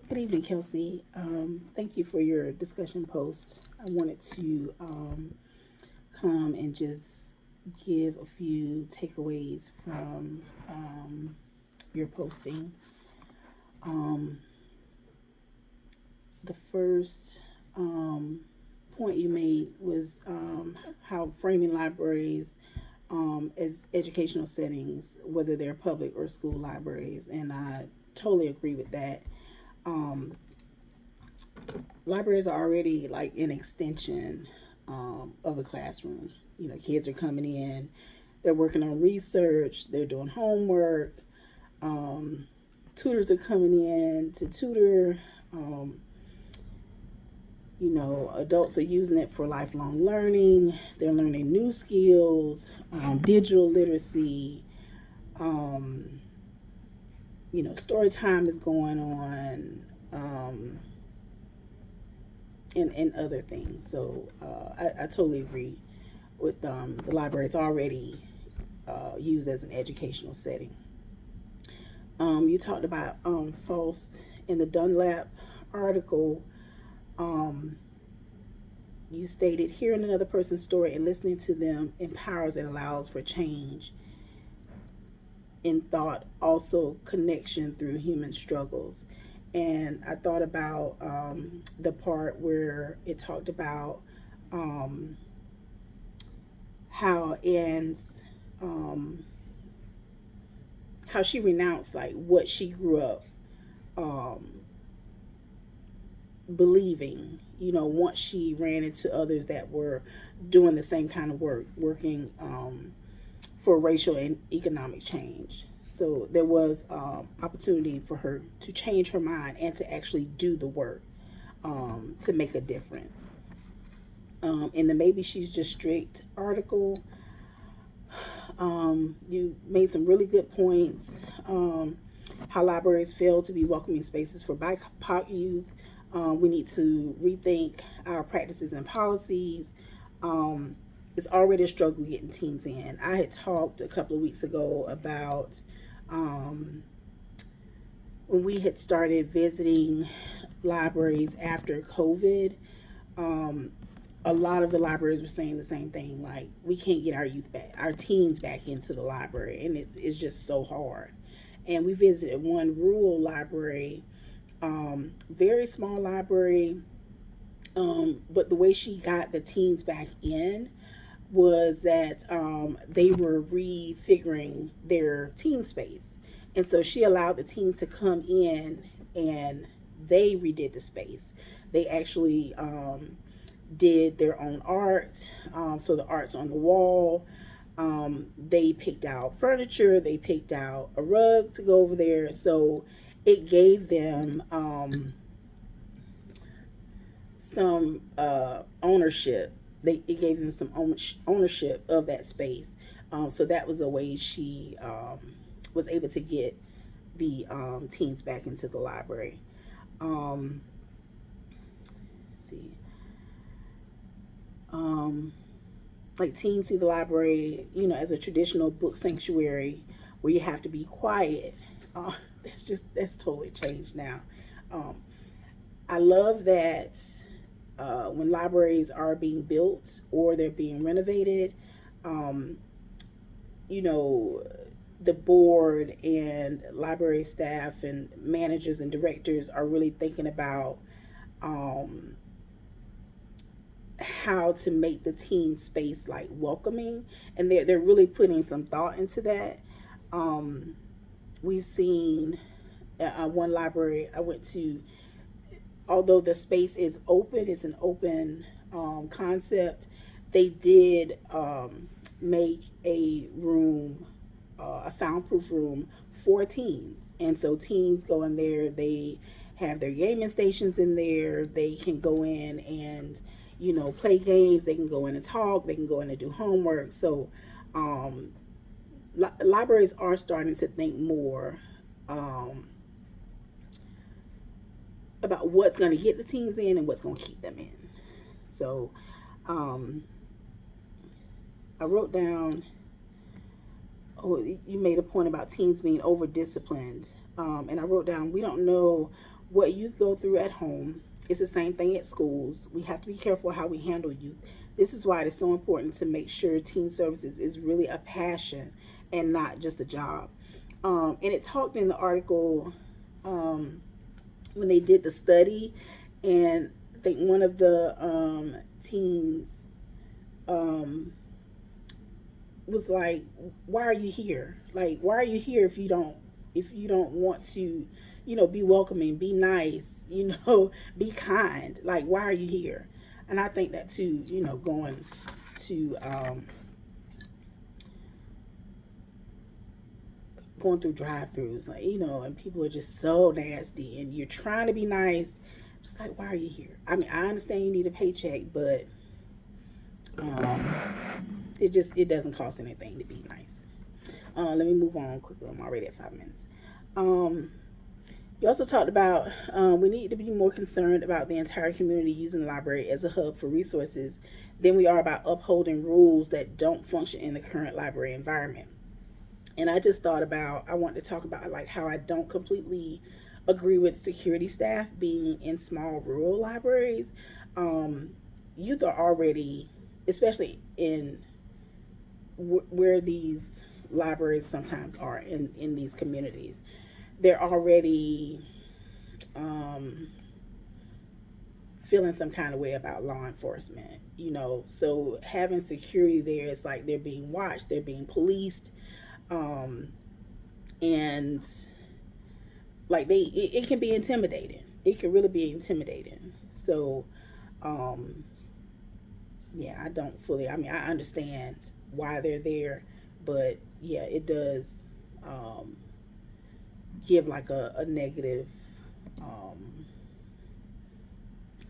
Good evening, Kelsey. Thank you for your discussion post. I wanted to come and just give a few takeaways from your posting. Um, the first point you made was how framing libraries as educational settings, whether they're public or school libraries, and I totally agree with that. Um, Libraries are already like an extension of the classroom. You know, kids are coming in, they're working on research, they're doing homework, um, tutors are coming in to tutor. Um, Adults are using it for lifelong learning. They're learning new skills, digital literacy. Um, Story time is going on. And other things. So I totally agree with the library. It's already used as an educational setting. You talked about false in the Dunlap article. Um, you stated hearing another person's story and listening to them empowers and allows for change in thought, also connection through human struggles. And I thought about the part where it talked about um, how Anne's how she renounced like what she grew up um, believing. Once she ran into others that were doing the same kind of work, working for racial and economic change. So there was opportunity for her to change her mind and to actually do the work to make a difference. In the Maybe She's Just Strict article, you made some really good points. How libraries fail to be welcoming spaces for BIPOC youth. We need to rethink our practices and policies. Um, it's already a struggle getting teens in. I had talked a couple of weeks ago about um, when we had started visiting libraries after COVID. Um, a lot of the libraries were saying the same thing, like we can't get our youth back, our teens back into the library, and it's just so hard. And we visited one rural library, very small library, but the way she got the teens back in was that they were refiguring their teen space. And so she allowed the teens to come in and they redid the space. They actually did their own art. So the art's on the wall. They picked out furniture, they picked out a rug to go over there. So it gave them some ownership. It gave them some ownership of that space. So that was a way she was able to get the teens back into the library. Um, let's see, um, like teens see the library, as a traditional book sanctuary where you have to be quiet. That's totally changed now. Um, I love that when libraries are being built or they're being renovated, um, you know, the board and library staff and managers and directors are really thinking about um, how to make the teen space like welcoming, and they're really putting some thought into that. Um, we've seen one library I went to, although the space is open, it's an open concept. They did make a room, a soundproof room for teens, and so teens go in there. They have their gaming stations in there. They can go in and play games. They can go in and talk. They can go in and do homework. So um, libraries are starting to think more um, about what's going to get the teens in and what's going to keep them in. So um, I wrote down, oh, you made a point about teens being over disciplined. And I wrote down, we don't know What youth go through at home is the same thing at schools. We have to be careful how we handle youth. This is why it is so important to make sure teen services is really a passion and not just a job. And it talked in the article when they did the study, and I think one of the teens was like, "Why are you here? Like, why are you here if you don't want to, be welcoming, be nice, be kind? Like, why are you here?" And I think that too, going to going through drive-throughs, like, and people are just so nasty, and you're trying to be nice. Just like, why are you here? I mean, I understand you need a paycheck, but it doesn't cost anything to be nice. Let me move on quickly. I'm already at 5 minutes. You also talked about we need to be more concerned about the entire community using the library as a hub for resources than we are about upholding rules that don't function in the current library environment. And I just thought about, I want to talk about like how I don't completely agree with security staff being in small rural libraries. Youth are already, especially in where these libraries sometimes are in these communities, they're already feeling some kind of way about law enforcement, so having security there is like they're being watched, they're being policed, and like it can be intimidating. It can really be intimidating. So yeah, I don't fully, I mean, I understand why they're there, but yeah, it does give like a negative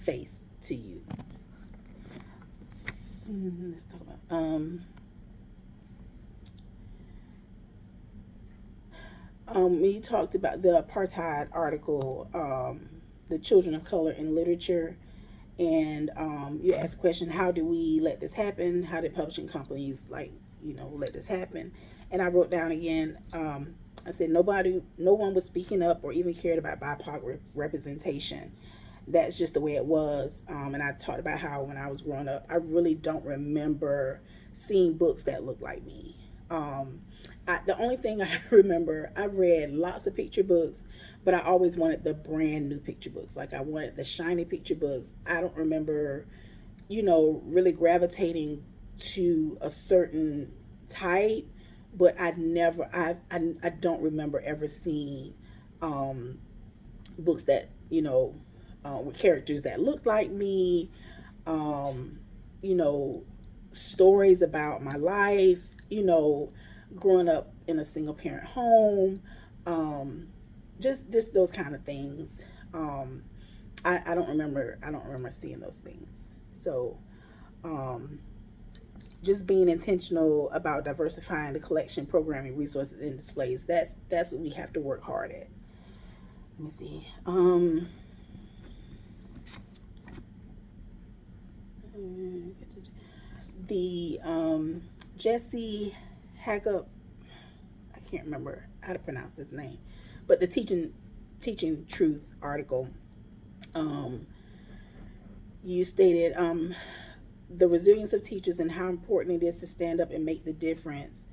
face to you. Let's talk about you talked about the apartheid article, the children of color in literature, and you asked the question, how do we let this happen? How did publishing companies let this happen? And I wrote down again, I said no one was speaking up or even cared about BIPOC representation. That's just the way it was. And I talked about how when I was growing up, I really don't remember seeing books that looked like me. The only thing I remember, I read lots of picture books, but I always wanted the brand new picture books. Like I wanted the shiny picture books. I don't remember, really gravitating to a certain type, but I don't remember ever seeing books that, with characters that looked like me, stories about my life, growing up in a single parent home, just those kind of things. I don't remember seeing those things. So just being intentional about diversifying the collection, programming, resources, and displays, that's what we have to work hard at. Let me see. The Jesse Haggard, I can't remember how to pronounce his name, but the teaching truth article, you stated the resilience of teachers and how important it is to stand up and make the difference,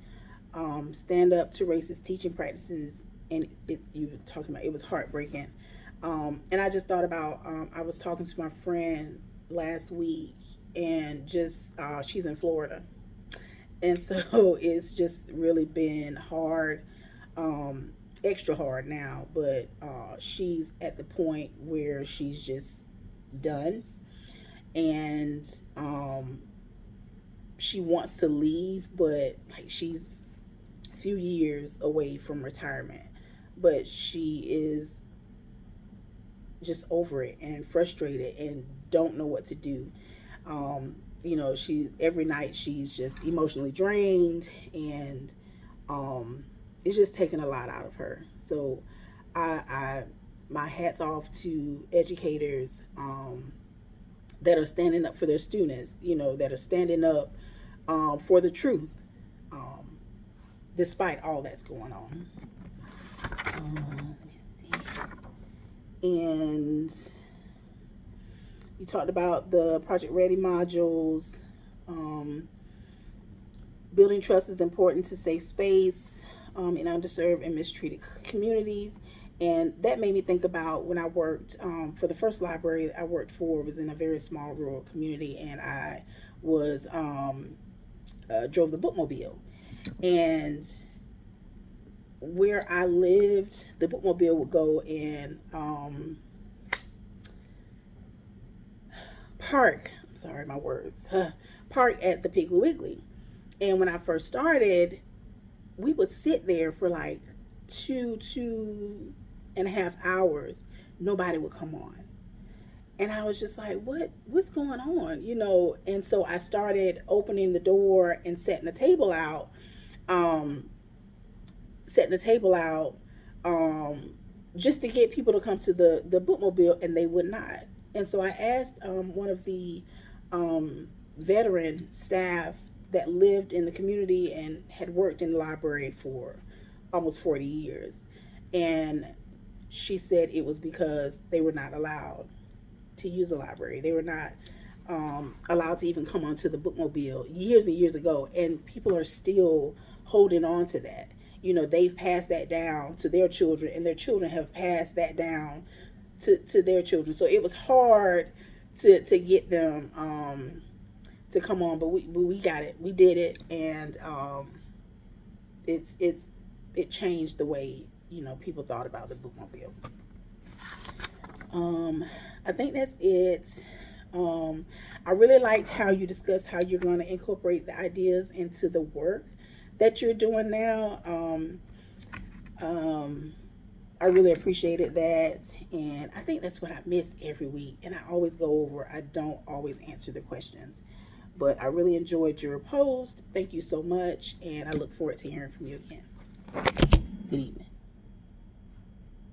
stand up to racist teaching practices, and you were talking about it was heartbreaking. And I just thought about, I was talking to my friend last week, and just she's in Florida, and so it's just really been hard, extra hard now, but she's at the point where she's just done, and she wants to leave, but like she's a few years away from retirement, but she is just over it and frustrated and don't know what to do. She every night she's just emotionally drained, and it's just taking a lot out of her. So I my hat's off to educators that are standing up for their students, that are standing up for the truth, despite all that's going on. Let me see. And you talked about the Project Ready modules. Building trust is important to safe space in underserved and mistreated communities. And that made me think about when I worked for the first library I worked for was in a very small rural community, and I was drove the bookmobile. And where I lived, the bookmobile would go and park. I'm sorry, my words. Park at the Piggly Wiggly. And when I first started, we would sit there for like 2.5 hours. Nobody would come on. And I was just like, what's going on? And so I started opening the door and setting the table out. Just to get people to come to the bookmobile, and they would not. And so I asked one of the veteran staff that lived in the community and had worked in the library for almost 40 years. And she said it was because they were not allowed to use the library. They were not allowed to even come onto the bookmobile years and years ago. And people are still holding on to that. They've passed that down to their children, and their children have passed that down to their children. So it was hard to get them to come on, but we got it. We did it, and it changed the way people thought about the bookmobile. I think that's it. I really liked how you discussed how you're going to incorporate the ideas into the work that you're doing now. I really appreciated that, and I think that's what I miss every week. And I always go over. I don't always answer the questions, but I really enjoyed your post. Thank you so much, and I look forward to hearing from you again. Good evening.